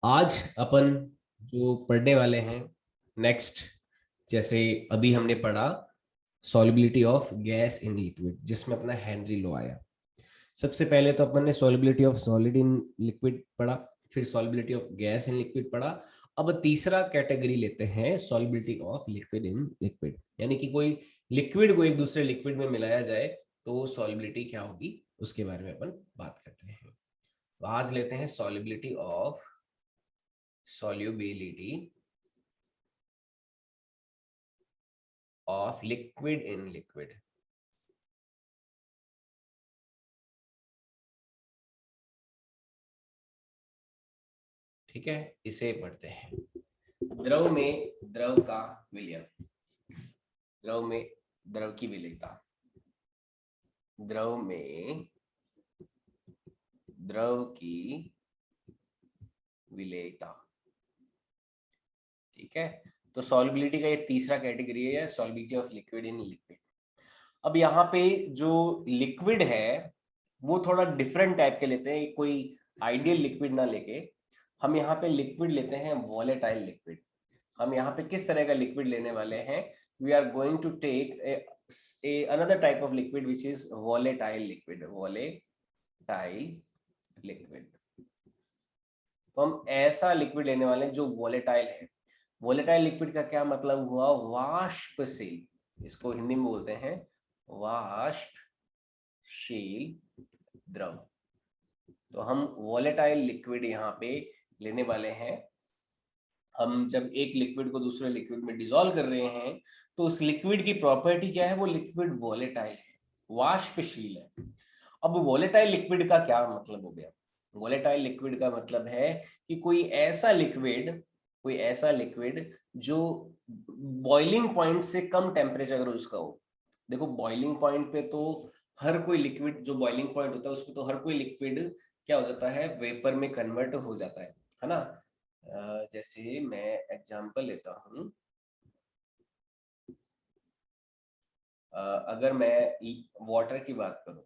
आज अपन जो पढ़ने वाले हैं नेक्स्ट, जैसे अभी हमने पढ़ा solubility of gas in liquid, जिसमें अपना हेनरी लॉ आया। सबसे पहले तो अपन ने solubility of solid in liquid पढ़ा, फिर solubility of gas in liquid पढ़ा। अब तीसरा कैटेगरी लेते हैं solubility of liquid in liquid, यानी कि कोई लिक्विड को एक दूसरे लिक्विड में मिलाया जाए तो सॉल्युबिलिटी क्या होगी, उसके बारे में अपन बात करते हैं। तो आज लेते हैं solubility of solubility of liquid in liquid। ठीक है, इसे पढ़ते हैं। द्रव में द्रव का विलयन, द्रव में द्रव की विलेयता, द्रव में द्रव की विलेयता। ठीक है, तो सॉल्युबिलिटी का ये तीसरा कैटेगरी है, solubility of liquid in liquid. अब यहाँ पे जो लिक्विड है वो थोड़ा डिफरेंट टाइप के लेते हैं, कोई आइडियल लिक्विड ना लेके हम यहाँ पे लिक्विड लेते हैं वॉलेटाइल लिक्विड। हम यहाँ पे किस तरह का लिक्विड लेने वाले हैं? We are going to take another type of liquid which is volatile liquid, volatile liquid। तो हम ऐसा लिक्विड लेने वाले हैं जो वॉलेटाइल है। वॉलेटाइल लिक्विड का क्या मतलब हुआ? वाष्पशील, इसको हिंदी में बोलते हैं वाष्पशील द्रव। तो हम वॉलेटाइल लिक्विड यहाँ पे लेने वाले हैं। हम जब एक लिक्विड को दूसरे लिक्विड में डिसॉल्व कर रहे हैं तो उस लिक्विड की प्रॉपर्टी क्या है? वो लिक्विड वॉलेटाइल है, वाष्पशील है। अब वॉलेटाइल लिक्विड का क्या मतलब हो गया? वॉलेटाइल लिक्विड का मतलब है कि कोई ऐसा लिक्विड जो बॉइलिंग पॉइंट से कम टेम्परेचर अगर उसका हो। देखो बॉइलिंग पॉइंट पे तो हर कोई लिक्विड, जो बॉइलिंग पॉइंट होता है उस पे तो हर कोई लिक्विड क्या हो जाता है? वेपर में कन्वर्ट हो जाता है ना। जैसे मैं एग्जांपल लेता हूँ, अगर मैं वाटर की बात करूँ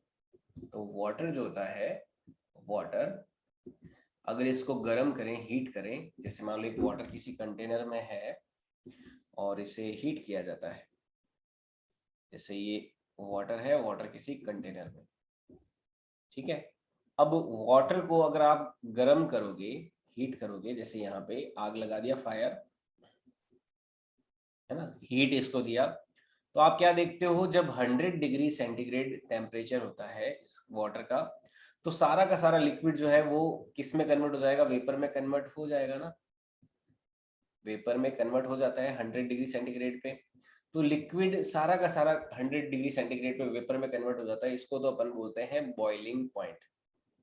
तो वाटर जो होता है, वाटर अगर इसको गर्म करें, हीट करें, जैसे मान लो एक वाटर किसी कंटेनर में है और इसे हीट किया जाता है, जैसे ये वाटर है, वाटर किसी कंटेनर में, ठीक है। अब वाटर को अगर आप गर्म करोगे, हीट करोगे, जैसे यहाँ पे आग लगा दिया, फायर है ना, हीट इसको दिया, तो आप क्या देखते हो? जब 100 डिग्री सेंटीग्रेड टेम्परेचर होता है इस वाटर का, तो सारा का सारा लिक्विड जो है वो किस में कन्वर्ट हो जाएगा? वेपर में कन्वर्ट हो जाएगा ना, वेपर में कन्वर्ट हो जाता है 100 डिग्री सेंटीग्रेड पे। तो लिक्विड सारा का सारा 100 डिग्री सेंटीग्रेड पे वेपर में कन्वर्ट हो जाता है। इसको तो अपन बोलते हैं बॉइलिंग पॉइंट।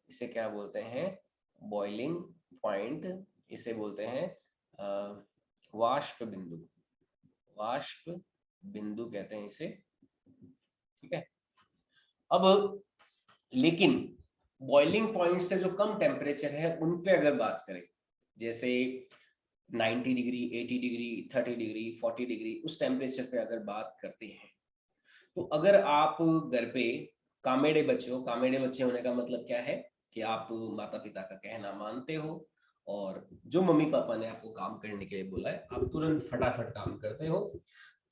इसे क्या बोलते हैं? Boiling point. इसे बोलते हैं वाष्प बिंदु, वाष्प बिंदु कहते हैं इसे, ठीक है। अब लेकिन बॉइलिंग पॉइंट से जो कम टेम्परेचर है उन पे अगर बात करें, जैसे 90 डिग्री, 80 डिग्री, 30 डिग्री, 40 डिग्री, उस टेम्परेचर पे अगर बात करते हैं, तो अगर आप घर पे कामेडे बच्चे हो, कामेडे बच्चे होने का मतलब क्या है कि आप माता पिता का कहना मानते हो और जो मम्मी पापा ने आपको काम करने के लिए बोला है आप तुरंत फटाफट काम करते हो।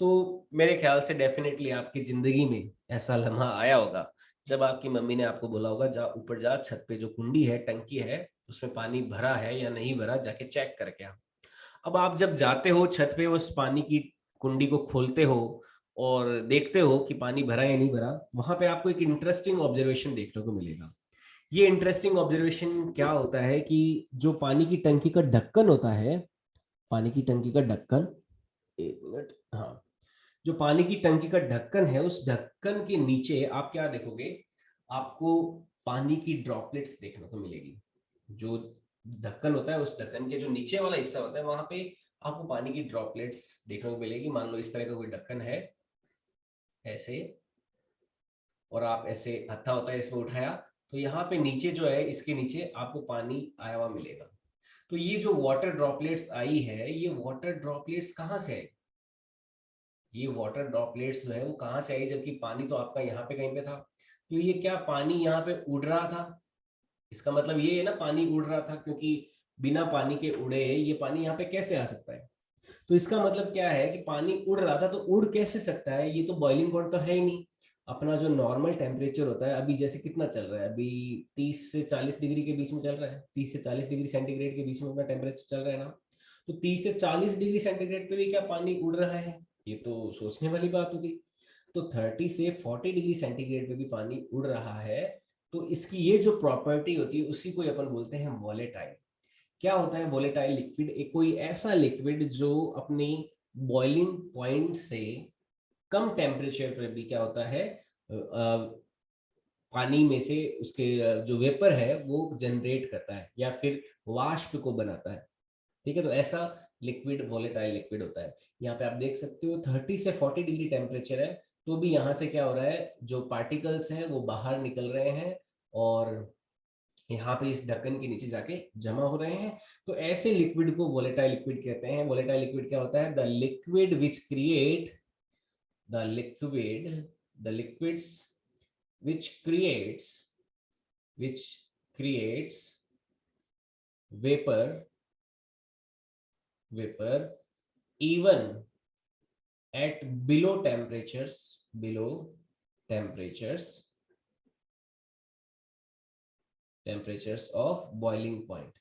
तो मेरे ख्याल से डेफिनेटली आपकी जिंदगी में ऐसा लम्हा आया होगा जब आपकी मम्मी ने आपको बोला होगा जा ऊपर जा, छत पे जो कुंडी है, टंकी है, उसमें पानी भरा है या नहीं भरा, जाके चेक करके आओ। अब आप जब जाते हो छत पे, उस पानी की कुंडी को खोलते हो और देखते हो कि पानी भरा या नहीं भरा, वहां पे आपको एक इंटरेस्टिंग ऑब्जर्वेशन देखने को मिलेगा। ये इंटरेस्टिंग ऑब्जर्वेशन क्या होता है कि जो पानी की टंकी का ढक्कन होता है, पानी की टंकी का ढक्कन, एक मिनट, हाँ, जो पानी की टंकी का ढक्कन है उस ढक्कन के नीचे आप क्या देखोगे? आपको पानी की ड्रॉपलेट्स देखने को मिलेगी। जो ढक्कन होता है उस ढक्कन के जो नीचे वाला हिस्सा होता है वहां पे आपको पानी की ड्रॉपलेट्स देखने को मिलेगी। मान लो इस तरह का कोई ढक्कन है ऐसे, और आप ऐसे हत्था होता है इसमें उठाया, तो यहाँ पे नीचे जो है, इसके नीचे आपको पानी आया हुआ मिलेगा। तो ये जो वाटर ड्रॉपलेट्स आई है, ये वाटर ड्रॉपलेट्स कहाँ से आई? ये वाटर ड्रॉपलेट्स जो है वो कहाँ से आई, जबकि पानी तो आपका यहाँ पे कहीं पे था। तो ये क्या पानी यहाँ पे उड़ रहा था? इसका मतलब ये है ना, पानी उड़ रहा था, क्योंकि बिना पानी के उड़े ये पानी यहाँ पे कैसे आ सकता है? तो इसका मतलब क्या है कि पानी उड़ रहा था तो उड़ कैसे सकता है, ये तो बॉइलिंग पॉइंट तो है ही नहीं। अपना जो नॉर्मल टेम्परेचर होता है अभी जैसे कितना चल रहा है, अभी 30 से 40 डिग्री के बीच में चल रहा है, 30 से 40 डिग्री सेंटीग्रेड के बीच में अपना टेम्परेचर चल रहा है ना। तो 30 से 40 डिग्री सेंटीग्रेड पे भी क्या पानी उड़ रहा है? ये तो सोचने वाली बात होगी। तो 30 से 40 डिग्री सेंटीग्रेड पे भी पानी उड़ रहा है, तो इसकी ये जो प्रॉपर्टी होती है उसी को अपन बोलते हैं वॉलेटाइल। क्या होता है वॉलेटाइल लिक्विड? एक कोई ऐसा लिक्विड जो अपनी बॉइलिंग पॉइंट से कम टेम्परेचर पर भी क्या होता है, पानी में से उसके जो वेपर है वो जनरेट करता है या फिर वाष्प को बनाता है। ठीक है, तो ऐसा लिक्विड वॉलेटाइल लिक्विड होता है। यहाँ पे आप देख सकते हो 30 से 40 डिग्री टेम्परेचर है, तो भी यहाँ से क्या हो रहा है, जो पार्टिकल्स हैं वो बाहर निकल रहे हैं और यहाँ पे इस ढक्कन के नीचे जाके जमा हो रहे हैं। तो ऐसे लिक्विड को वोलेटाइल लिक्विड कहते हैं। वोलेटाइल लिक्विड क्या होता है? The liquid which create the liquid the liquids which creates vapour even at below temperatures of boiling point।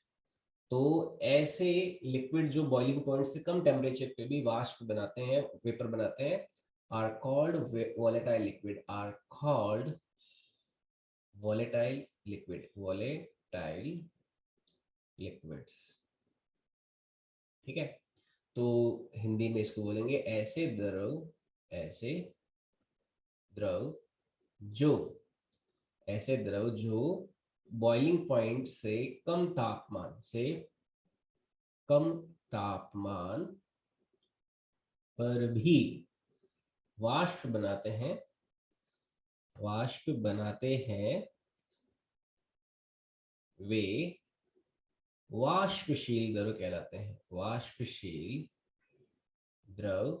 तो ऐसे लिक्विड जो बॉइलिंग पॉइंट से कम टेम्परेचर पे भी वाष्प बनाते हैं, वेपर बनाते हैं, are called volatile liquid, are called volatile liquids. ठीक है, तो हिंदी में इसको बोलेंगे ऐसे द्रव जो बॉइलिंग पॉइंट से कम तापमान पर भी वाष्प बनाते हैं, वे वाष्पशील द्रव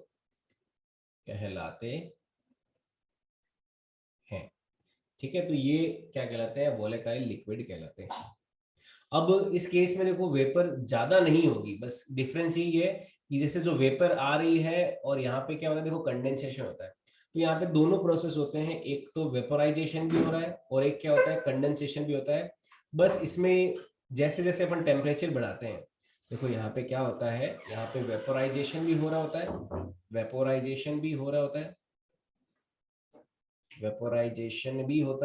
कहलाते हैं। ठीक है, तो ये क्या कहलाते हैं? वोलेटाइल लिक्विड कहलाते हैं। अब इस केस में देखो वेपर ज्यादा नहीं होगी, बस डिफरेंस यही है कि जैसे जो वेपर आ रही है और यहाँ पे क्या होता है, देखो कंडेंसेशन होता है। तो यहाँ पे दोनों प्रोसेस होते हैं, एक तो वेपोराइजेशन भी हो रहा है और एक क्या होता है, कंडेंसेशन भी होता है। बस इसमें जैसे जैसे अपन टेम्परेचर बढ़ाते हैं, देखो यहाँ पे क्या होता है, यहाँ पे वेपोराइजेशन भी हो रहा होता है, वेपोराइजेशन भी हो रहा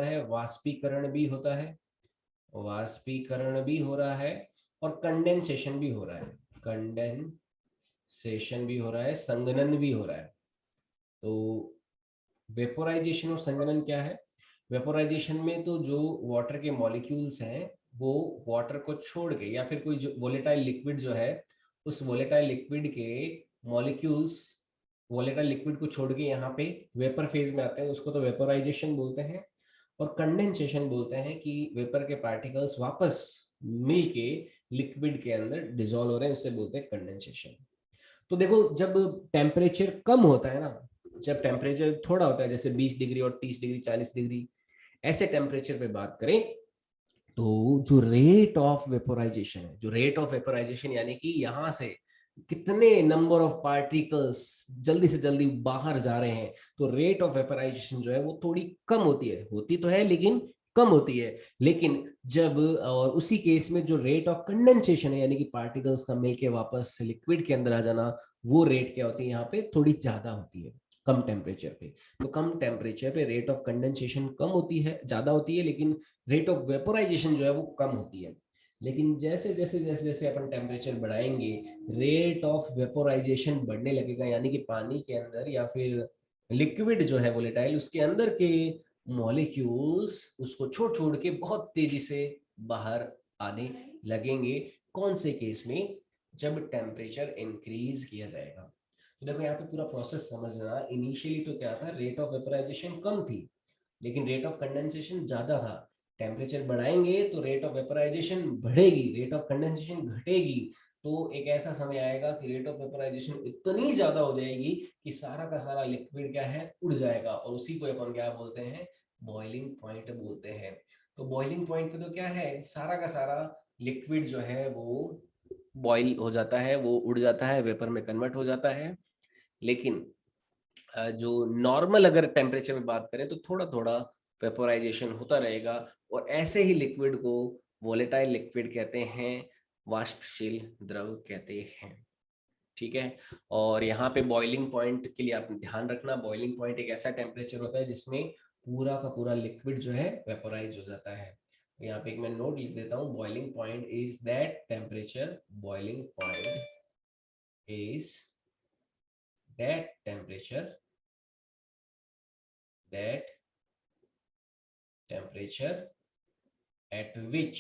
है, वाष्पीकरण भी हो रहा है और कंडेंसेशन भी हो रहा है, संघनन भी हो रहा है। तो वेपोराइजेशन और संघनन क्या है? वेपोराइजेशन में तो जो वाटर के मॉलिक्यूल्स हैं वो वाटर को छोड़ के, या फिर कोई जो वोलेटाइल लिक्विड जो है उस वोलेटाइल लिक्विड के मॉलिक्यूल्स वोलेटाइल लिक्विड को छोड़ के यहाँ पे वेपर फेज में आते हैं, उसको तो वेपोराइजेशन बोलते हैं। और कंडेंसेशन बोलते हैं कि वेपर के पार्टिकल्स वापस मिलके लिक्विड के अंदर डिसॉल्व हो रहे हैं, उससे बोलते हैं कंडेंसेशन। तो देखो जब टेम्परेचर कम होता है ना, जब टेम्परेचर थोड़ा होता है जैसे 20 डिग्री और 30 डिग्री 40 डिग्री, ऐसे टेम्परेचर पे बात करें तो जो रेट ऑफ वेपोराइजेशन यानी कि यहां से कितने नंबर ऑफ पार्टिकल्स जल्दी से जल्दी बाहर जा रहे हैं, तो रेट ऑफ वेपोराइजेशन जो है वो थोड़ी कम होती तो है लेकिन कम होती है। लेकिन जब और उसी केस में जो रेट ऑफ कंडेंसेशन है यानी कि पार्टिकल्स का मिलके वापस लिक्विड के अंदर आ जाना, वो रेट क्या होती है यहाँ पे, थोड़ी ज्यादा होती है कम टेम्परेचर पे। तो कम टेम्परेचर पे रेट ऑफ कंडेंसेशन ज्यादा होती है, लेकिन रेट ऑफ वेपोराइजेशन जो है वो कम होती है। लेकिन जैसे जैसे जैसे जैसे अपन टेम्परेचर बढ़ाएंगे, रेट ऑफ वेपोराइजेशन बढ़ने लगेगा, यानी कि पानी के अंदर या फिर लिक्विड जो है वोलेटाइल, उसके अंदर के मॉलिक्यूल्स उसको छोड़ छोड़ के बहुत तेजी से बाहर आने लगेंगे। कौन से केस में? जब टेम्परेचर इंक्रीज किया जाएगा। तो देखो यहाँ पे पूरा प्रोसेस समझना, इनिशियली तो क्या था, रेट ऑफ वेपोराइजेशन कम थी लेकिन रेट ऑफ कंडेंसेशन ज्यादा था। टेम्परेचर बढ़ाएंगे तो रेट ऑफ वेपोराइजेशन बढ़ेगी, रेट ऑफ कंडेंसेशन घटेगी। तो एक ऐसा समय आएगा कि रेट ऑफ वेपोराइजेशन इतनी ज्यादा हो जाएगी कि सारा का सारा लिक्विड क्या है, उड़ जाएगा, और उसी को अपन क्या बोलते हैं, बॉइलिंग पॉइंट बोलते हैं। तो बॉइलिंग पॉइंट पे तो क्या है, सारा का सारा लिक्विड जो है वो बॉईल हो जाता है, वो उड़ जाता है, वेपर में कन्वर्ट हो जाता है। लेकिन जो नॉर्मल अगर टेम्परेचर में बात करें तो थोड़ा थोड़ा वेपोराइजेशन होता रहेगा, और ऐसे ही लिक्विड को वोलेटाइल लिक्विड कहते हैं, वाष्पशील द्रव कहते हैं। ठीक है। और यहाँ पे बॉइलिंग पॉइंट के लिए आपने ध्यान रखना, बॉइलिंग पॉइंट एक ऐसा टेम्परेचर होता है जिसमें पूरा का पूरा लिक्विड जो है वेपोराइज हो जाता है। तो यहाँ पे एक मैं नोट लिख देता हूँ, boiling point is that temperature, boiling point is that temperature, that temperature at which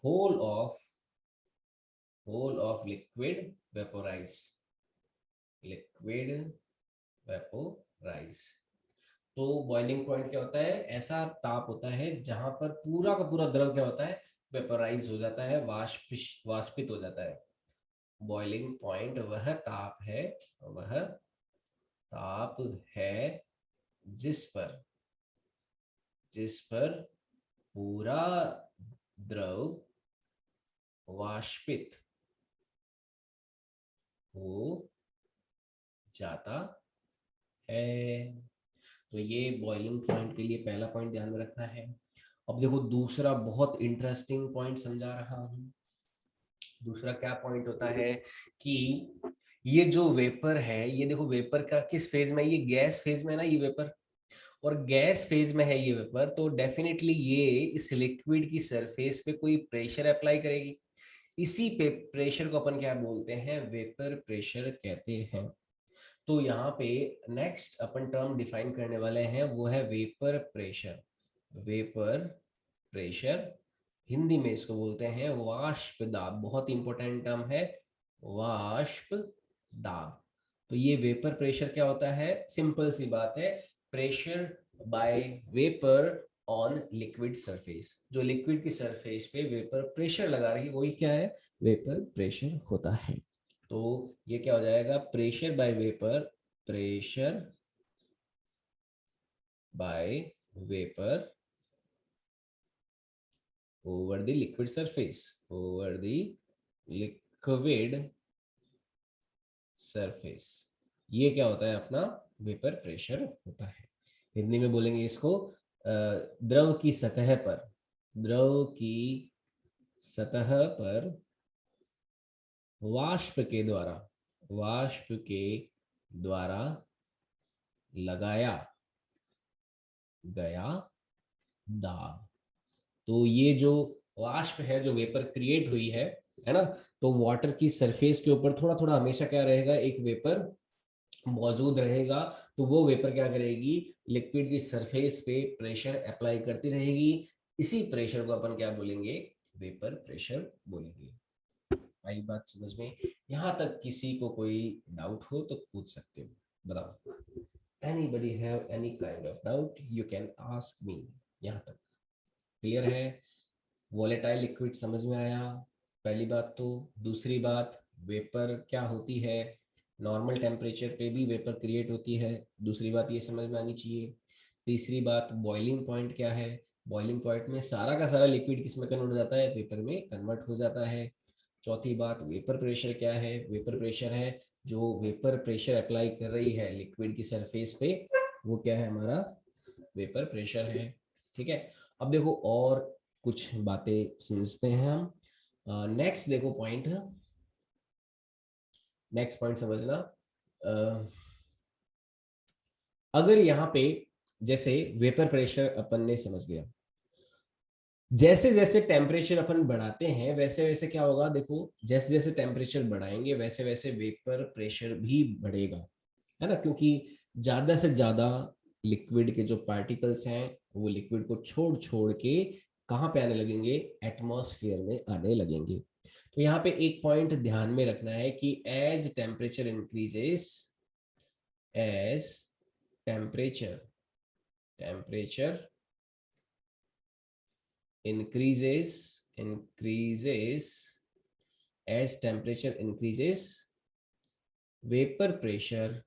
whole of liquid vaporize। तो बॉइलिंग पॉइंट क्या होता है, ऐसा ताप होता है जहां पर पूरा का पूरा द्रव क्या होता है, वेपोराइज हो जाता है, वाष्पित हो जाता है। बॉइलिंग पॉइंट वह ताप है जिस पर पूरा द्रव वाष्पित हो जाता है। तो ये बॉइलिंग पॉइंट के लिए पहला पॉइंट ध्यान में रखना है। अब देखो दूसरा बहुत इंटरेस्टिंग पॉइंट समझा रहा हूं। दूसरा क्या पॉइंट होता है कि ये जो वेपर है, ये देखो वेपर का किस फेज में है, ये गैस फेज में है ना ये वेपर, और गैस फेज में है ये वेपर, तो डेफिनेटली ये इस लिक्विड की सरफेस पे कोई प्रेशर अप्लाई करेगी। इसी पे प्रेशर को अपन क्या बोलते हैं, वेपर प्रेशर कहते हैं। तो यहाँ पे नेक्स्ट अपन टर्म डिफाइन करने वाले हैं, वो है vapour pressure. Vapour pressure, Hindi में इसको बोलते हैं वाष्प दाब, बहुत इंपॉर्टेंट टर्म है वाष्प दाब। तो ये वेपर प्रेशर क्या होता है, सिंपल सी बात है, pressure by vapour on liquid surface. जो लिक्विड की सरफेस पे वेपर प्रेशर लगा रही है वही क्या है, वेपर प्रेशर होता है। तो ये क्या हो जाएगा, pressure by vapour, pressure by vapour over the liquid surface, over the liquid surface। ये क्या होता है अपना, वेपर प्रेशर होता है। हिंदी में बोलेंगे इसको द्रव की सतह पर, द्रव की सतह पर वाष्प के द्वारा, वाष्प के द्वारा लगाया गया दाब। तो ये जो वाष्प है, जो वेपर क्रिएट हुई है ना, तो वाटर की सरफेस के ऊपर थोड़ा थोड़ा हमेशा क्या रहेगा, एक वेपर मौजूद रहेगा। तो वो वेपर क्या करेगी, लिक्विड की सरफेस पे प्रेशर अप्लाई करती रहेगी। इसी प्रेशर को अपन क्या बोलेंगे, वेपर प्रेशर बोलेंगे। आई बात समझ में? यहाँ तक किसी को कोई डाउट हो तो पूछ सकते हो, बताओ। Anybody have any kind of doubt, you can ask me. यहाँ तक क्लियर है? वोलेटाइल लिक्विड समझ में आया, पहली बात तो। दूसरी बात, वेपर क्या होती है, नॉर्मल टेम्परेचर पे भी वेपर क्रिएट होती है, दूसरी बात ये समझ में आनी चाहिए। तीसरी बात, बॉइलिंग पॉइंट क्या है, बॉइलिंग पॉइंट में सारा का सारा लिक्विड किस में कन्वर्ट हो जाता है, वेपर में कन्वर्ट हो जाता है। चौथी बात, वेपर प्रेशर क्या है, वेपर प्रेशर है जो वेपर प्रेशर अप्लाई कर रही है लिक्विड की सरफेस पे, वो क्या है हमारा, वेपर प्रेशर है। ठीक है। अब देखो और कुछ बातें समझते हैं हम। नेक्स्ट देखो पॉइंट, नेक्स्ट पॉइंट समझना। अगर यहाँ पे जैसे वेपर प्रेशर अपन ने समझ लिया, जैसे जैसे टेम्परेचर अपन बढ़ाते हैं वैसे वैसे क्या होगा, देखो जैसे जैसे टेम्परेचर बढ़ाएंगे वैसे वैसे वेपर प्रेशर भी बढ़ेगा, है ना, क्योंकि ज्यादा से ज्यादा लिक्विड के जो पार्टिकल्स हैं वो लिक्विड को छोड़ छोड़ के कहाँ पे आने लगेंगे, एटमॉस्फेयर में आने लगेंगे। तो यहाँ पे एक पॉइंट ध्यान में रखना है कि as temperature increases, as temperature temperature increases as temperature increases, vapor pressure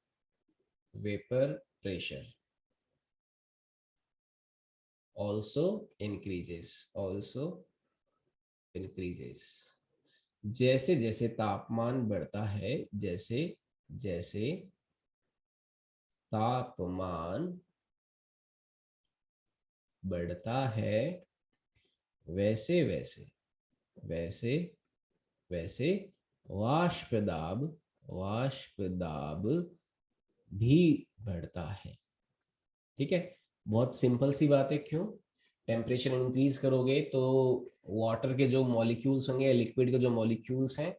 also increases। जैसे जैसे तापमान बढ़ता है, जैसे जैसे तापमान बढ़ता है, वैसे वैसे वैसे वैसे वाष्प दाब भी बढ़ता है। ठीक है, बहुत सिंपल सी बात है। क्यों? टेम्परेचर इंक्रीज करोगे तो वाटर के जो मॉलिक्यूल्स होंगे, लिक्विड के जो मॉलिक्यूल्स हैं,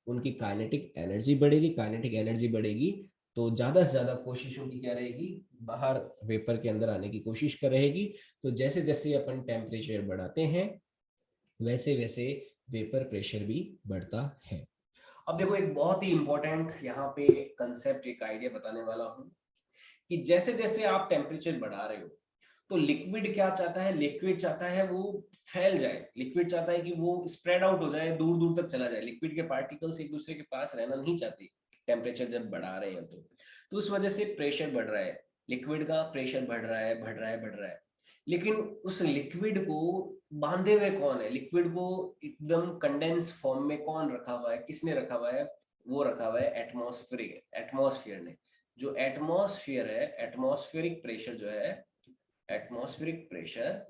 उनकी काइनेटिक एनर्जी बढ़ेगी। काइनेटिक एनर्जी बढ़ेगी तो ज़्यादा से ज़्यादा कोशिश उनकी क्या रहेगी, बाहर वेपर के अंदर आने की कोशिश कर रहेगी। तो जैसे जैसे अपन टेम्परेचर बढ़ाते हैं, वैसे वैसे वेपर प्रेशर भी बढ़ता है। अब देखो, एक बहुत ही इंपॉर्टेंट यहाँ पे कंसेप्ट, एक आइडिया बताने वाला हूँ कि जैसे जैसे आप टेम्परेचर बढ़ा रहे हो तो लिक्विड क्या चाहता है, लिक्विड चाहता है वो फैल जाए, लिक्विड चाहता है कि वो स्प्रेड आउट हो जाए, दूर दूर तक चला जाए। लिक्विड के पार्टिकल्स एक दूसरे के पास रहना नहीं चाहते टेम्परेचर जब बढ़ा रहे हैं तो उस वजह से प्रेशर बढ़ रहा है, लिक्विड का प्रेशर बढ़ रहा है, बढ़ रहा है, बढ़ रहा है। लेकिन उस लिक्विड को बांधे हुए कौन है, लिक्विड को एकदम कंडेंस फॉर्म में कौन रखा हुआ है, किसने रखा हुआ है? वो रखा हुआ है एटमॉस्फेयर ने। जो एटमॉस्फेयर है, एटमॉस्फेरिक प्रेशर जो है, एटमॉस्फेरिक प्रेशर,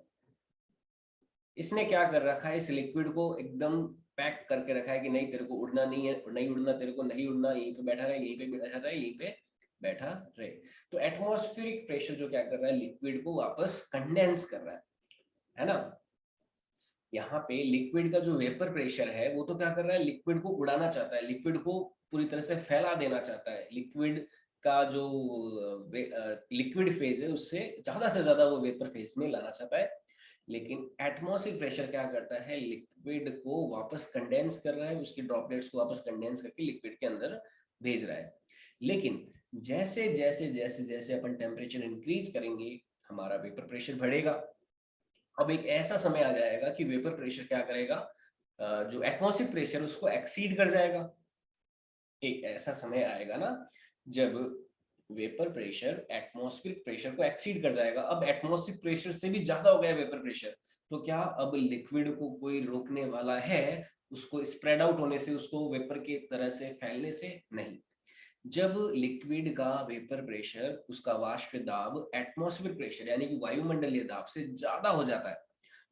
इसने क्या कर रखा है, इस लिक्विड को एकदम पैक करके रखा है कि नहीं तेरे को उड़ना नहीं है, नहीं उड़ना, तेरे को नहीं उड़ना, यहीं पे बैठा रहे, यहीं पे बैठा रहे, यहीं पे बैठा रहे। तो एटमॉस्फेरिक प्रेशर जो क्या कर रहा है, लिक्विड को वापस कंडेंस कर रहा है ना। यहाँ पे लिक्विड का जो वेपर प्रेशर है वो तो क्या कर रहा है, लिक्विड को उड़ाना चाहता है, लिक्विड को पूरी तरह से फैला देना चाहता है। लिक्विड का जो लिक्विड फेज है उससे ज्यादा से ज्यादा वो वेपर फेज में लाना चाहता है। लेकिन एटमॉस्फेरिक प्रेशर क्या करता है, लिक्विड को वापस कंडेंस कर रहा है, उसकी ड्रॉपलेट्स को वापस कंडेंस करके लिक्विड के अंदर भेज रहा है। लेकिन जैसे जैसे जैसे जैसे अपन टेम्परेचर इंक्रीज करेंगे, हमारा वेपर प्रेशर बढ़ेगा। अब एक ऐसा समय आ जाएगा कि वेपर प्रेशर क्या करेगा, जो एटमॉस्फेरिक प्रेशर उसको एक्सीड कर जाएगा। एक ऐसा समय आएगा ना जब वेपर प्रेशर एटमॉस्फेरिक प्रेशर को एक्सीड कर जाएगा। अब एटमॉस्फेरिक प्रेशर से भी ज्यादा हो गया वेपर प्रेशर, तो क्या अब लिक्विड को कोई रोकने वाला है उसको स्प्रेड आउट होने से, उसको वेपर की तरह से फैलने से? नहीं। जब लिक्विड का वेपर प्रेशर, उसका वाष्प दाब एटमॉस्फेरिक प्रेशर यानी कि वायुमंडलीय दाब से ज्यादा हो जाता है,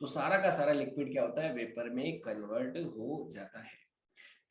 तो सारा का सारा लिक्विड क्या होता है, वेपर में कन्वर्ट हो जाता है।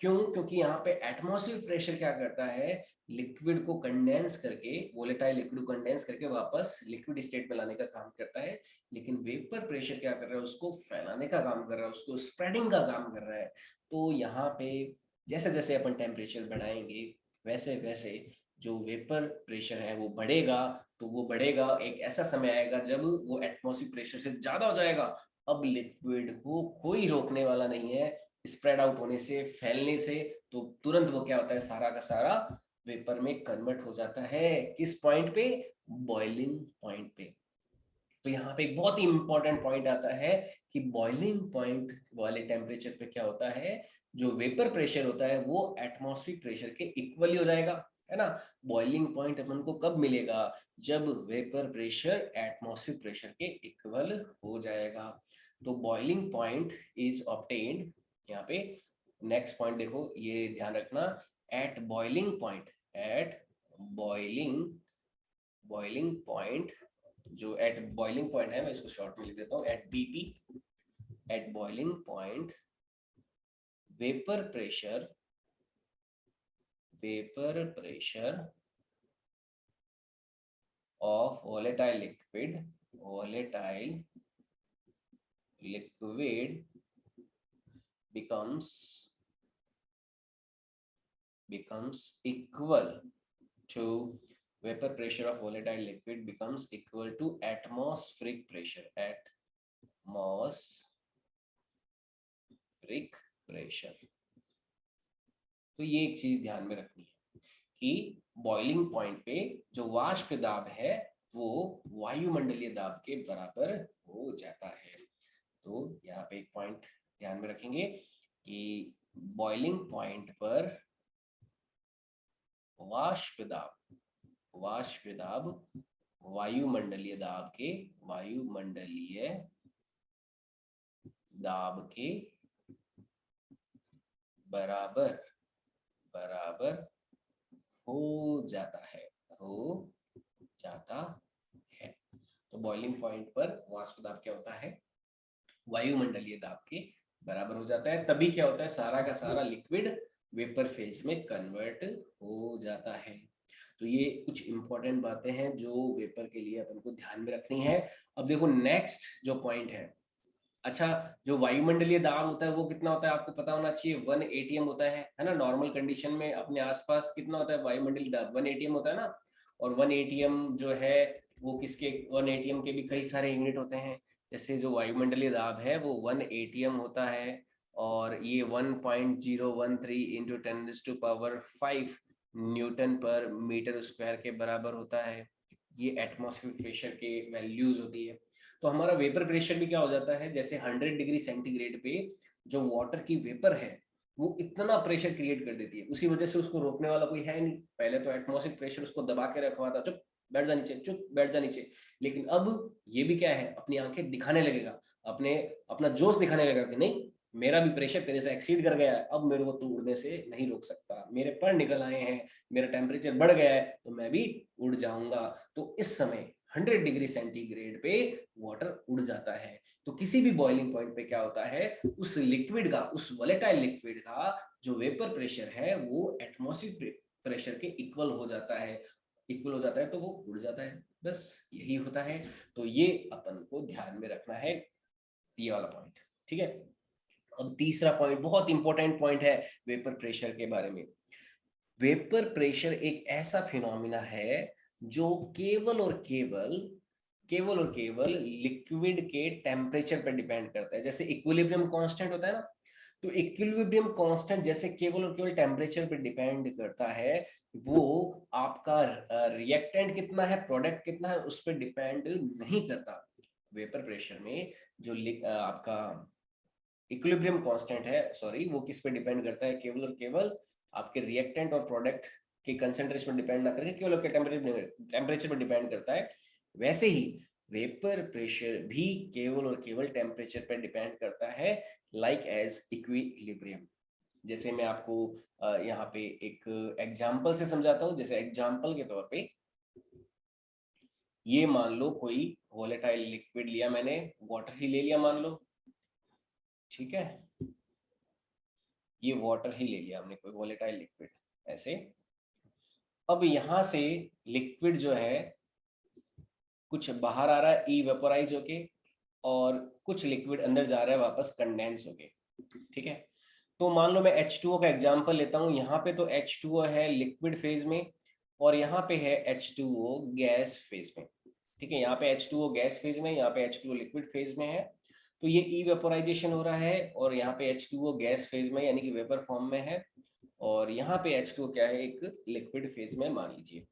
क्यों? क्योंकि यहाँ पे एटमॉस्फेरिक प्रेशर क्या करता है, लिक्विड को कंडेंस करके, वोलेटाइल लिक्विड को कंडेंस करके वापस लिक्विड स्टेट में लाने का काम करता है। लेकिन वेपर प्रेशर क्या कर रहा है, उसको फैलाने का काम कर रहा है, उसको स्प्रेडिंग का काम कर रहा है। तो यहाँ पे जैसे जैसे अपन टेम्परेचर बढ़ाएंगे, वैसे वैसे जो वेपर प्रेशर है वो बढ़ेगा। तो वो बढ़ेगा, एक ऐसा समय आएगा जब वो एटमॉस्फेरिक प्रेशर से ज्यादा हो जाएगा। अब लिक्विड को कोई रोकने वाला नहीं है स्प्रेड आउट होने से, फैलने से। तो तुरंत वो क्या होता है, सारा का सारा वेपर में कन्वर्ट हो जाता है। किस पॉइंट पे? बॉइलिंग पॉइंट पे। तो यहाँ पे एक बहुत ही इंपॉर्टेंट पॉइंट आता है कि बॉइलिंग पॉइंट वाले टेम्परेचर पे क्या होता है, जो वेपर प्रेशर होता है वो एटमॉस्फेरिक प्रेशर के इक्वली हो जाएगा, है ना। बॉइलिंग पॉइंट अपन को कब मिलेगा, जब वेपर प्रेशर एटमॉस्फेरिक प्रेशर के इक्वल हो जाएगा। तो बॉइलिंग पॉइंट इज ऑब्टेन्ड, यहाँ पे नेक्स्ट पॉइंट देखो, ये ध्यान रखना, at boiling point, at boiling boiling point, जो एट बॉइलिंग पॉइंट है, मैं इसको शॉर्ट में लिख देता हूँ, at BP, at boiling point vapour pressure, vapour pressure of volatile liquid becomes equal to, vapor pressure of volatile liquid becomes equal to atmospheric pressure, atmospheric pressure। तो ये एक चीज ध्यान में रखनी है कि बॉइलिंग पॉइंट पे जो वाष्प दाब है वो वायुमंडलीय दाब के बराबर हो जाता है। तो यहाँ पे एक पॉइंट ध्यान में रखेंगे कि बॉइलिंग पॉइंट पर वाष्प दाब वायुमंडलीय दाब के बराबर हो जाता है तो बॉइलिंग पॉइंट पर वाष्प दाब क्या होता है, वायुमंडलीय दाब के बराबर हो जाता है। तभी क्या होता है, सारा का सारा लिक्विड वेपर फेज में कन्वर्ट हो जाता है। तो ये कुछ इंपॉर्टेंट बातें हैं जो वेपर के लिए अपन को ध्यान में रखनी है। अब देखो नेक्स्ट जो पॉइंट है, अच्छा जो वायुमंडलीय दाब होता है वो कितना होता है आपको पता होना चाहिए, 1 atm होता है ना। नॉर्मल कंडीशन में अपने आसपास कितना होता है वायुमंडलीय दाब, 1 atm होता है ना। और 1 atm जो है वो किसके, 1 atm के भी कई सारे यूनिट होते हैं। जैसे जो वायुमंडलीय दाब है वो 1 atm होता है, और ये 1.013 इंटू 10⁵ न्यूटन पर मीटर स्क्वायर के बराबर होता है। ये एटमॉस्फेरिक प्रेशर के वैल्यूज होती है। तो हमारा वेपर प्रेशर भी क्या हो जाता है, जैसे 100 डिग्री सेंटीग्रेड पे जो वाटर की वेपर है वो इतना प्रेशर क्रिएट कर देती है, उसी वजह से उसको रोकने वाला कोई है नहीं। पहले तो एटमॉस्फेरिक प्रेशर उसको दबा के रखवा था, चुप बैठ जा नीचे, चुप बैठ जा नीचे। लेकिन अब ये भी क्या है, अपनी आंखें दिखाने लगेगा, अपना जोश दिखाने लगेगा कि नहीं मेरा भी प्रेशर तेरे से एक्सीड कर गया है, अब मेरे को तू उड़ने से नहीं रोक सकता, मेरे पर निकल आए हैं, मेरा टेम्परेचर बढ़ गया है तो मैं भी उड़ जाऊंगा। तो इस समय 100 डिग्री सेंटीग्रेड पे वाटर उड़ जाता है। तो किसी भी बॉइलिंग पॉइंट पे क्या होता है, उस लिक्विड का, उस वोलेटाइल लिक्विड का जो वेपर प्रेशर है वो एटमॉस्फेरिक प्रेशर के इक्वल हो जाता है, तो वो उड़ जाता है। बस यही होता है। तो ये अपन को ध्यान में रखना है, ये वाला पॉइंट। ठीक है। अब तीसरा पॉइंट बहुत इंपॉर्टेंट पॉइंट है वेपर प्रेशर के बारे में। वेपर प्रेशर एक ऐसा फिनोमिना है जो केवल और केवल लिक्विड के टेम्परेचर पर डिपेंड करता है। जैसे इक्विलिब्रियम कांस्टेंट होता है ना, तो इक्विलिब्रियम कांस्टेंट जैसे केवल और केवल टेम्परेचर पर डिपेंड करता है, वो आपका रिएक्टेंट कितना है, प्रोडक्ट कितना है, उस पर डिपेंड नहीं करता। वेपर प्रेशर में जो आपका इक्विलिब्रियम कांस्टेंट है, सॉरी, वो किस पे डिपेंड करता है, केवल और केवल आपके रिएक्टेंट और प्रोडक्ट के कंसेंट्रेशन पर डिपेंड ना करके केवल आपके टेम्परेचर पर डिपेंड करता है। वैसे ही वेपर प्रेशर भी केवल और केवल टेम्परेचर पर डिपेंड करता है, लाइक एज इक्विलिब्रियम। जैसे मैं आपको यहाँ पे एक एग्जाम्पल से समझाता हूँ। जैसे एग्जाम्पल के तौर पे ये मान लो कोई वोलेटाइल लिक्विड लिया मैंने, वाटर ही ले लिया मान लो, ठीक है, ये वाटर ही ले लिया हमने, कोई वोलेटाइल लिक्विड ऐसे। अब यहां से लिक्विड जो है कुछ बाहर आ रहा है ई वेपोराइज होके, और कुछ लिक्विड अंदर जा रहा है वापस कंडेंस होके। ठीक है। तो मान लो मैं H2O का एग्जांपल लेता हूँ। यहाँ पे तो H2O है लिक्विड फेज में, और यहाँ पे है H2O गैस फेज में। ठीक है, यहाँ पे H2O गैस फेज में, यहाँ पे H2O लिक्विड फेज में है। तो ये ई वेपोराइजेशन हो रहा है, और यहाँ पे H2O गैस फेज में यानी कि वेपर फॉर्म में है, और यहाँ पे H2O क्या है, एक लिक्विड फेज में मान लीजिए।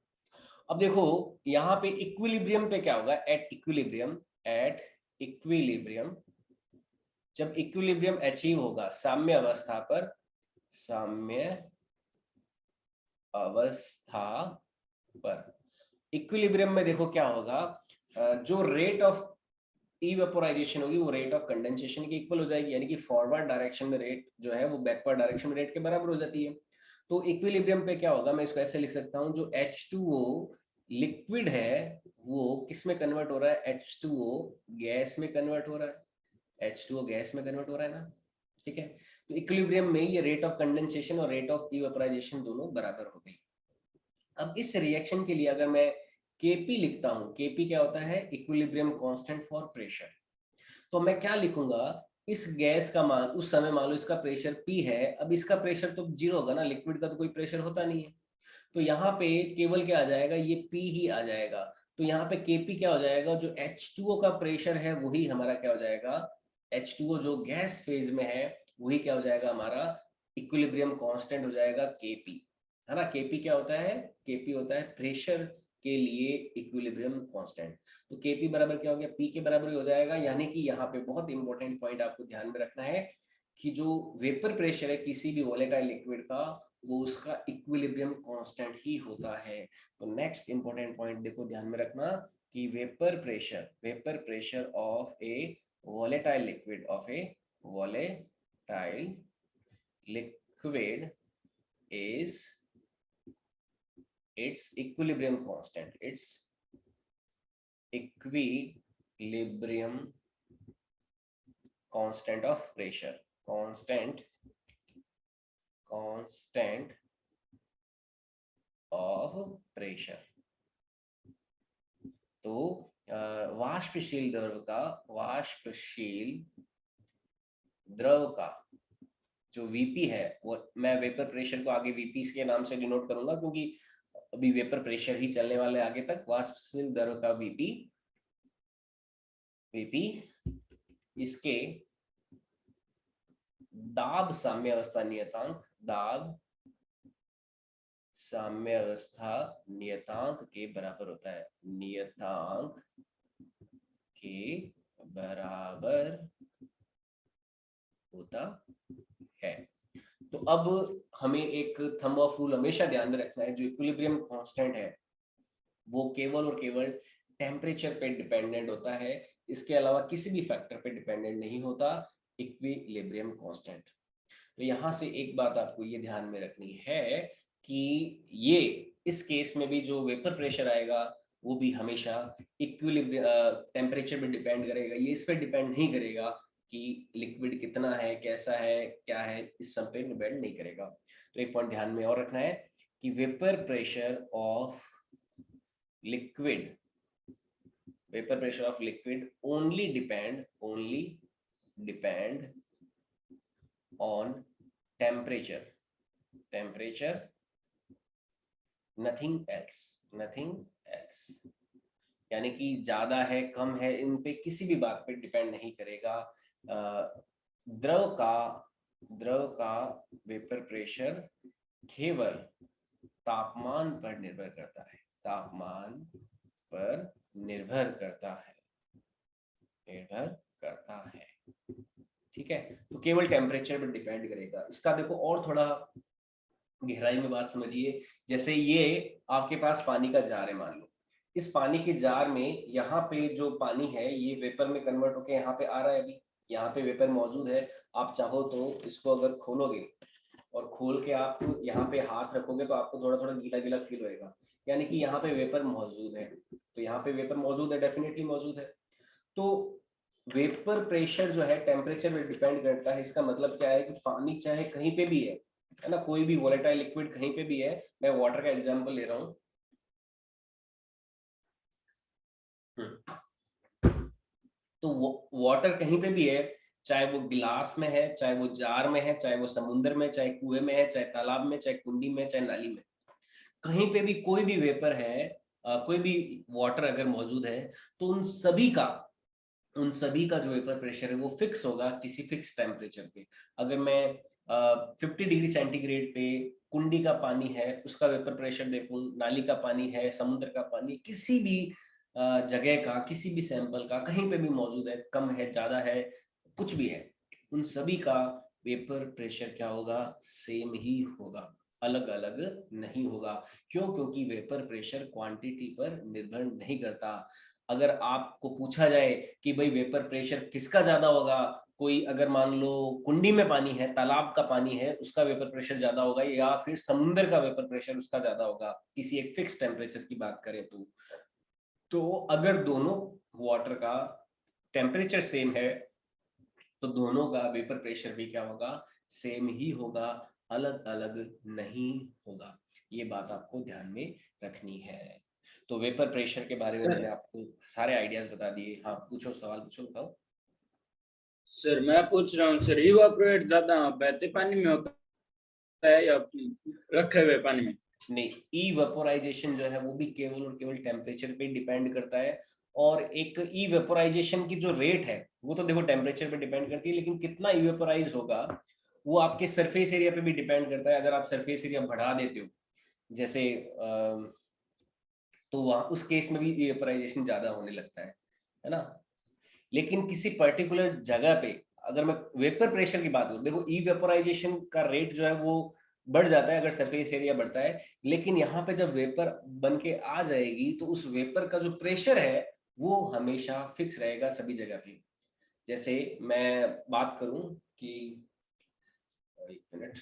अब देखो यहाँ पे इक्विलिब्रियम पे क्या होगा, एट इक्विलिब्रियम जब इक्विलिब्रियम अचीव होगा साम्य अवस्था पर इक्विलिब्रियम में देखो क्या होगा, जो रेट ऑफ इवेपोराइजेशन होगी वो रेट ऑफ कंडेंसेशन के इक्वल हो जाएगी, यानी कि फॉरवर्ड डायरेक्शन में रेट जो है वो बैकवर्ड डायरेक्शन में रेट के बराबर हो जाती है। तो इक्विलिब्रियम पे क्या होगा, मैं इसको ऐसे लिख सकता हूँ, जो H2O लिक्विड है वो किस में कन्वर्ट हो रहा है, H2O गैस में कन्वर्ट हो रहा है, H2O गैस में कन्वर्ट हो रहा है ना। ठीक है। तो इक्विलिब्रियम में ये रेट ऑफ कंडेंसेशन और रेट ऑफ इवेपोराइजेशन दोनों बराबर हो गई। अब इस रिएक्शन के लिए अगर मैं Kp लिखता हूं, Kp क्या होता है, इक्विलिब्रियम कांस्टेंट फॉर प्रेशर। तो मैं क्या लिखूंगा, इस गैस का मान उस समय मान लो इसका प्रेशर P है, अब इसका प्रेशर तो 0 होगा ना, लिक्विड का तो कोई प्रेशर होता नहीं है। तो यहाँ पे केवल क्या आ जाएगा, ये P ही आ जाएगा। तो यहाँ पे Kp क्या हो जाएगा, जो H2O का प्रेशर है वही हमारा क्या हो जाएगा, H2O जो गैस फेज में है वही क्या हो जाएगा, हमारा इक्विलिब्रियम कांस्टेंट हो जाएगा Kp, है ना। Kp क्या होता है, Kp होता है प्रेशर के लिए इक्विलिब्रियम कांस्टेंट। तो Kp बराबर क्या हो गया, P के बराबर ही हो जाएगा। यानी कि यहाँ पे बहुत इंपॉर्टेंट पॉइंट आपको ध्यान में रखना है कि जो वेपर प्रेशर है किसी भी वोलेटाइल लिक्विड का, वो उसका इक्विलिब्रियम कांस्टेंट ही होता है। तो नेक्स्ट इंपॉर्टेंट पॉइंट देखो ध्यान में रखना, कि vapour pressure of A volatile liquid is its equilibrium constant, of pressure, constant of pressure। तो वाष्पशील द्रव का जो वीपी है, वो मैं वेपर प्रेशर को आगे वीपी के नाम से डिनोट करूंगा क्योंकि अभी वेपर प्रेशर ही चलने वाले आगे तक। वाष्पशील द्रव का वीपी इसके दाब साम्यावस्था नियतांक के बराबर होता है, नियतांक के बराबर होता है। तो अब हमें एक थंब ऑफ रूल हमेशा ध्यान में रखना है, जो इक्विलिब्रियम कांस्टेंट है वो केवल और केवल टेम्परेचर पे डिपेंडेंट होता है, इसके अलावा किसी भी फैक्टर पे डिपेंडेंट नहीं होता इक्विलिब्रियम कांस्टेंट। तो यहाँ से एक बात आपको ये ध्यान में रखनी है कि ये इस केस में भी जो वेपर प्रेशर आएगा वो भी हमेशा इक्विलिब्रियम टेम्परेचर पे डिपेंड करेगा, ये इस पे डिपेंड नहीं करेगा कि लिक्विड कितना है, कैसा है, क्या है, इस सब पे डिपेंड नहीं करेगा। तो एक पॉइंट ध्यान में और रखना है कि vapour pressure of liquid only depend on temperature, nothing else। यानी कि ज्यादा है कम है इन पे किसी भी बात पे डिपेंड नहीं करेगा। द्रव का वेपर प्रेशर केवल तापमान पर निर्भर करता है, ठीक है। तो केवल टेम्परेचर पर डिपेंड करेगा। इसका देखो और थोड़ा गहराई में बात समझिए। जैसे ये आपके पास पानी का जार है, मान लो इस पानी के जार में यहाँ पे जो पानी है ये वेपर में कन्वर्ट होके यहाँ पे आ रहा है, अभी यहाँ पे वेपर मौजूद है। आप चाहो तो इसको अगर खोलोगे और खोल के आप यहाँ पे हाथ रखोगे तो आपको थोड़ा थोड़ा गीला गीला फील होएगा, यानी कि यहाँ पे वेपर मौजूद है। तो यहाँ पे वेपर मौजूद है, डेफिनेटली मौजूद है। तो वेपर प्रेशर जो है टेम्परेचर पे डिपेंड करता है। इसका मतलब क्या है कि पानी चाहे कहीं पे भी है ना, कोई भी वोलेटाइल लिक्विड कहीं पे भी है, मैं वाटर का एग्जांपल ले रहा हूँ। तो वाटर कहीं पे भी है, चाहे वो गिलास में है, चाहे वो जार में है, चाहे वो समुद्र में, चाहे कुएं में है, चाहे तालाब में, चाहे कुंडी में, चाहे नाली में, कहीं पे भी कोई भी वेपर है, कोई भी वाटर अगर मौजूद है, तो उन सभी का जो वेपर प्रेशर है वो फिक्स होगा किसी फिक्स टेम्परेचर पे। अगर मैं 50 डिग्री सेंटीग्रेड पे कुंडी का पानी है उसका वेपर प्रेशर देखूं, नाली का पानी है, समुद्र का पानी, किसी भी जगह का, किसी भी सैंपल का कहीं पे भी मौजूद है, कम है, ज्यादा है, कुछ भी है, उन सभी का वेपर प्रेशर क्या होगा, सेम ही होगा, अलग अलग नहीं होगा। क्यों? क्योंकि वेपर प्रेशर क्वांटिटी पर निर्भर नहीं करता। अगर आपको पूछा जाए कि भाई वेपर प्रेशर किसका ज्यादा होगा, कोई अगर मान लो कुंडी में पानी है, तालाब का पानी है, उसका वेपर प्रेशर ज्यादा होगा, या फिर समुद्र का वेपर प्रेशर उसका ज्यादा होगा, किसी एक फिक्स टेम्परेचर की बात करें तो अगर दोनों वाटर का टेम्परेचर सेम है तो दोनों का वेपर प्रेशर भी क्या होगा, सेम ही होगा, अलग अलग नहीं होगा। ये बात आपको ध्यान में रखनी है। तो वेपर प्रेशर के बारे में मैंने आपको सारे आइडियाज बता दिए। हाँ पूछो, सवाल पूछो, बताओ। सर मैं पूछ रहा हूँ सर, इवापोरेट ज्यादा बहते पानी में होता है या रखे हुए पानी में? नहीं, इवेपोराइजेशन जो है वो भी केवल और केवल टेम्परेचर पे डिपेंड करता है। और एक इवेपोराइजेशन की जो रेट है वो तो देखो टेम्परेचर पे डिपेंड करती है, लेकिन कितना इवेपोराइज होगा वो आपके सरफेस एरिया पे भी डिपेंड करता है। अगर आप सरफेस एरिया बढ़ा देते हो जैसे तो वहां उस केस में भी इवेपोराइजेशन ज्यादा होने लगता है ना। लेकिन किसी पर्टिकुलर जगह पे अगर मैं वेपर प्रेशर की बात करूं, देखो इवेपोराइजेशन का रेट जो है वो बढ़ जाता है अगर सरफेस एरिया बढ़ता है, लेकिन यहाँ पे जब वेपर बन के आ जाएगी तो उस वेपर का जो प्रेशर है वो हमेशा फिक्स रहेगा सभी जगह पे। जैसे मैं बात करूं कि एक मिनट,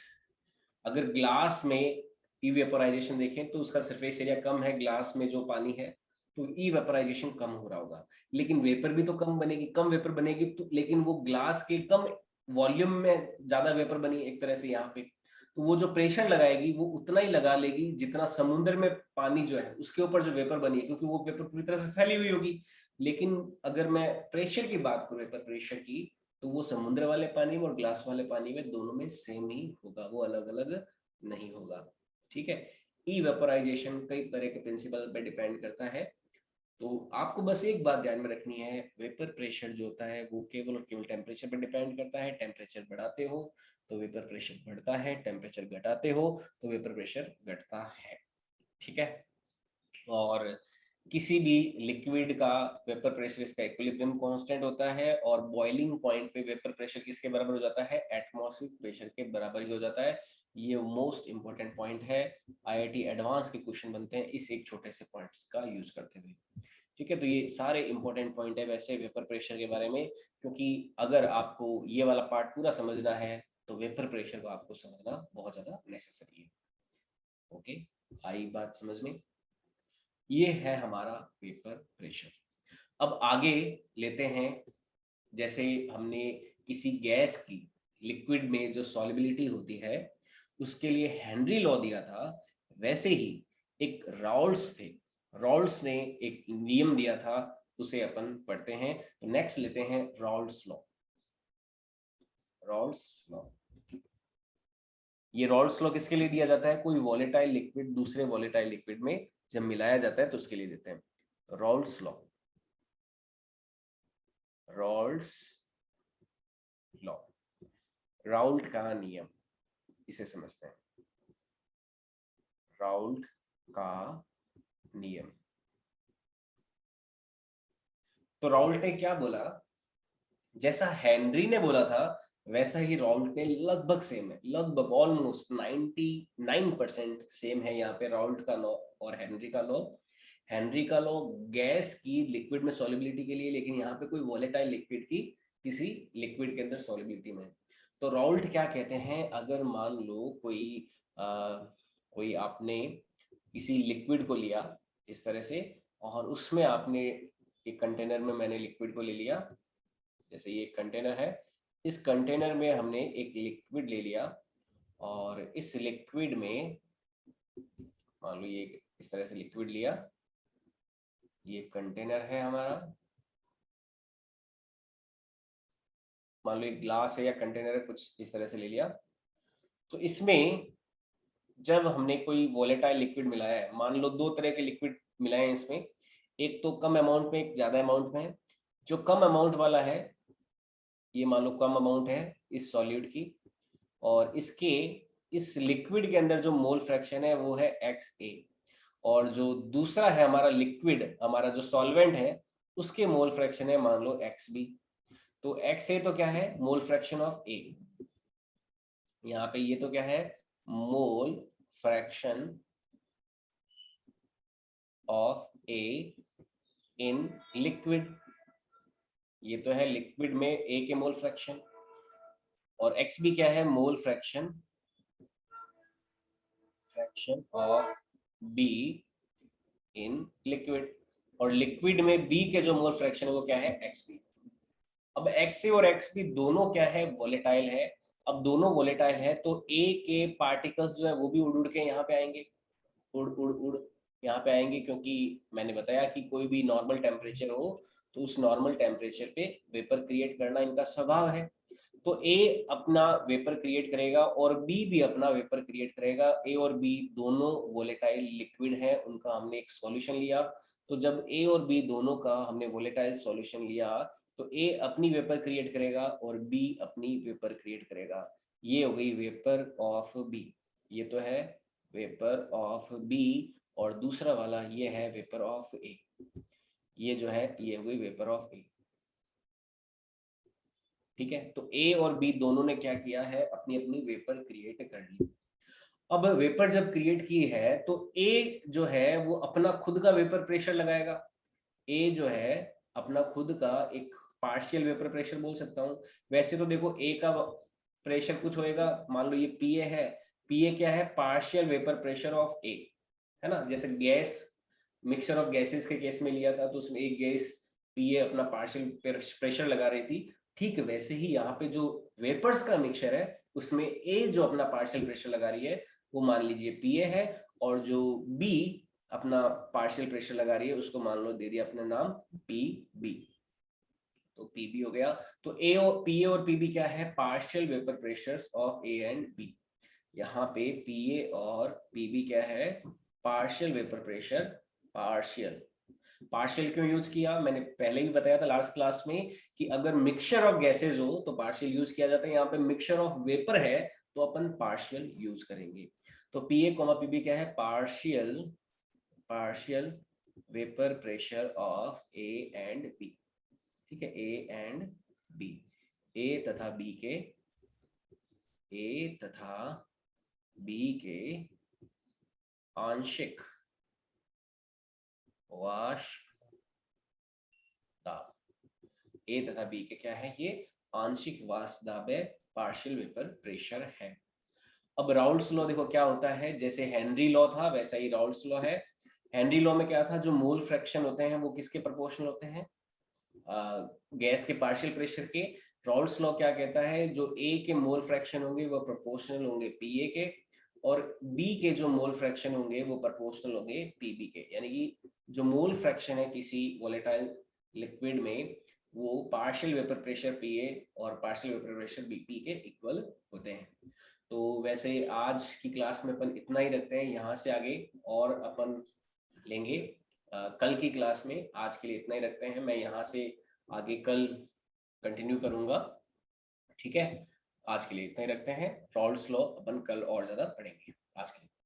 अगर ग्लास में इवेपोराइजेशन देखें तो उसका सरफेस एरिया कम है, ग्लास में जो पानी है, तो इवेपोराइजेशन कम हो रहा होगा, लेकिन वेपर भी तो कम बनेगी, कम वेपर बनेगी तो, लेकिन वो ग्लास के कम वॉल्यूम में ज्यादा वेपर बनी एक तरह से यहाँ पे, तो वो जो प्रेशर लगाएगी वो उतना ही लगा लेगी जितना समुद्र में पानी जो है उसके ऊपर जो वेपर बनी है, क्योंकि वो वेपर पूरी तरह से फैली हुई होगी। लेकिन अगर मैं प्रेशर की बात करूं, वेपर प्रेशर की, तो वो समुद्र वाले पानी में और ग्लास वाले पानी में दोनों में सेम ही होगा, वो अलग अलग नहीं होगा। ठीक है, इवेपोराइजेशन कई तरह के प्रिंसिपल पे डिपेंड करता है। तो आपको बस एक बात ध्यान में रखनी है, वेपर प्रेशर जो होता है वो केवल और केवल टेम्परेचर पर डिपेंड करता है। टेम्परेचर बढ़ाते हो तो वेपर प्रेशर बढ़ता है, टेम्परेचर घटाते हो तो वेपर प्रेशर घटता है। ठीक है, और किसी भी लिक्विड का वेपर प्रेशर इसका इक्विलिब्रियम कांस्टेंट होता है, और बॉइलिंग पॉइंट पे वेपर प्रेशर किसके बराबर हो जाता है, एटमॉस्फेरिक प्रेशर के बराबर ही हो जाता है। ये मोस्ट इंपॉर्टेंट पॉइंट है, आईआईटी एडवांस के क्वेश्चन बनते हैं इस एक छोटे से पॉइंट्स का यूज करते हुए। ठीक है, तो ये सारे इंपॉर्टेंट पॉइंट है वैसे वेपर प्रेशर के बारे में, क्योंकि अगर आपको ये वाला पार्ट पूरा समझना है तो वेपर प्रेशर को आपको समझना बहुत ज्यादा नेसेसरी है। ओके, आई बात समझ में? ये है हमारा वेपर प्रेशर। अब आगे लेते हैं, जैसे हमने किसी गैस की लिक्विड में जो सॉल्युबिलिटी होती है उसके लिए हेनरी लॉ दिया था, वैसे ही एक राउल्स थे, राउल्स ने एक नियम दिया था, उसे अपन पढ़ते हैं। तो नेक्स्ट लेते हैं राउल्स लॉ। राउल्स लॉ, ये राउल्स लॉ किसके लिए दिया जाता है, कोई वॉलेटाइल लिक्विड दूसरे वॉलेटाइल लिक्विड में जब मिलाया जाता है तो उसके लिए देते हैं Raoult's law. Raoult's law, Raoult का नियम, इसे समझते हैं। राउल्ट का नियम, तो राउल्ट ने क्या बोला, जैसा हेनरी ने बोला था वैसा ही राउल्ट ने लगभग सेम है, लगभग ऑलमोस्ट 99% सेम है यहाँ पे राउल्ट का लॉ और हेनरी का लॉ। हेनरी का लॉ गैस की लिक्विड में सॉल्युबिलिटी के लिए, लेकिन यहाँ पे कोई वॉलेटाइल लिक्विड की किसी लिक्विड के अंदर सॉल्युबिलिटी में। तो राउल्ट क्या कहते हैं, अगर मान लो कोई आपने किसी लिक्विड को लिया इस तरह से, और उसमें आपने एक कंटेनर में मैंने लिक्विड को ले लिया, जैसे ये एक कंटेनर है, इस कंटेनर में हमने एक लिक्विड ले लिया, और इस लिक्विड में मान लो ये इस तरह से लिक्विड लिया, ये कंटेनर है हमारा, मान लो एक ग्लास है या कंटेनर है, कुछ इस तरह से ले लिया। तो इसमें जब हमने कोई वोलेटाइल लिक्विड मिलाया है, मान लो दो तरह के लिक्विड मिलाए हैं इसमें, एक तो कम अमाउंट में, एक ज्यादा अमाउंट में है। जो कम अमाउंट वाला है, ये मान लो कम अमाउंट है इस सॉल्यूट की, और इसके इस लिक्विड के अंदर जो मोल फ्रैक्शन है वो है XA, और जो दूसरा है हमारा लिक्विड, हमारा जो सॉल्वेंट है, उसके मोल फ्रैक्शन है मान लो XB। तो XA तो क्या है, मोल फ्रैक्शन ऑफ A, यहाँ पे ये तो क्या है, mole fraction of A in liquid, ये तो है लिक्विड में A के मोल फ्रैक्शन, और XB क्या है, mole fraction of B in liquid, और लिक्विड में B के जो मोल फ्रैक्शन है वो क्या है, XB। अब XA और XB दोनों क्या है, वोलेटाइल है। अब दोनों वोलेटाइल है तो A के पार्टिकल्स जो है वो भी उड़ उड़ के यहाँ पे आएंगे, उड़ उड़ उड़ यहाँ पे आएंगे, क्योंकि मैंने बताया कि कोई भी नॉर्मल टेम्परेचर हो तो उस नॉर्मल टेम्परेचर पे वेपर क्रिएट करना इनका स्वभाव है। तो A अपना वेपर क्रिएट करेगा और B भी अपना वेपर क्रिएट करेगा। A और B दोनों वोलेटाइल लिक्विड है, उनका हमने एक सॉल्यूशन लिया। तो जब A और B दोनों का हमने वोलेटाइल सॉल्यूशन लिया तो A अपनी वेपर क्रिएट करेगा और B अपनी वेपर क्रिएट करेगा। ये हो गई वेपर ऑफ B, ये तो है वेपर ऑफ B, और दूसरा वाला ये है वेपर ऑफ A, ये जो है ये हो गई वेपर ऑफ A। ठीक है, तो A और B दोनों ने क्या किया है, अपनी अपनी वेपर क्रिएट कर ली। अब वेपर जब क्रिएट की है तो ए जो है वो अपना खुद का वेपर प्रेशर लगाएगा। ए जो है अपना खुद का एक पार्शियल वेपर प्रेशर बोल सकता हूँ। वैसे तो देखो ए का प्रेशर कुछ होएगा, मान लो ये पीए है, पीए क्या है, पार्शियल वेपर प्रेशर ऑफ ए, है ना। जैसे गैस, मिक्सचर ऑफ गैसेस के केस में लिया था तो उसमें एक गैस पीए अपना पार्शियल प्रेशर लगा रही थी, ठीक वैसे ही यहाँ पे जो वेपर्स का मिक्सचर है उसमें ए जो अपना पार्शियल प्रेशर लगा रही है वो मान लीजिए पीए है, और जो बी अपना पार्शियल प्रेशर लगा रही है उसको मान लो दे दिया अपना नाम पी बी, तो पीबी हो गया। तो ए और पीए और पीबी क्या है, partial vapour pressures of A and B. यहाँ पे पीए और पीबी क्या है, partial vapour pressure. Partial, partial क्यों यूज किया, मैंने पहले ही बताया था लास्ट क्लास में कि अगर मिक्सचर ऑफ गैसेस हो तो पार्शियल यूज किया जाता है, यहाँ पे मिक्सचर ऑफ वेपर है तो अपन पार्शियल यूज करेंगे। तो पीए कोमा पीबी क्या है, partial, partial vapour pressure of A and B, ठीक है, ए एंड बी, ए तथा बी के, ए तथा बी के आंशिक वाष्प दाब, ए तथा बी के क्या है, ये आंशिक वाष्प दाब है, पार्शियल वेपर प्रेशर है। अब राउल्ट्स लॉ देखो क्या होता है, जैसे हेनरी लॉ था वैसा ही राउल्ट्स लॉ है। हेनरी लॉ में क्या था, जो मोल फ्रैक्शन होते हैं वो किसके प्रोपोर्शनल होते हैं, गैस के पार्शियल प्रेशर के। राउल्ट्स लॉ क्या कहता है, जो ए के मोल फ्रैक्शन होंगे वो प्रोपोर्शनल होंगे पीए के, और बी के जो मोल फ्रैक्शन होंगे वो प्रोपोर्शनल होंगे पीबी के। यानी कि जो मोल फ्रैक्शन है किसी वोलेटाइल लिक्विड में वो पार्शियल वेपर प्रेशर पीए और पार्शियल वेपर प्रेशर बीपी के इक्वल होते हैं। तो वैसे आज की क्लास में अपन इतना ही रखते हैं, यहाँ से आगे और अपन लेंगे कल की क्लास में। आज के लिए इतना ही रखते हैं, मैं यहाँ से आगे कल कंटिन्यू करूंगा, ठीक है। आज के लिए इतना ही रखते हैं, राउल्ट्स लॉ अपन कल और ज्यादा पढ़ेंगे। आज के लिए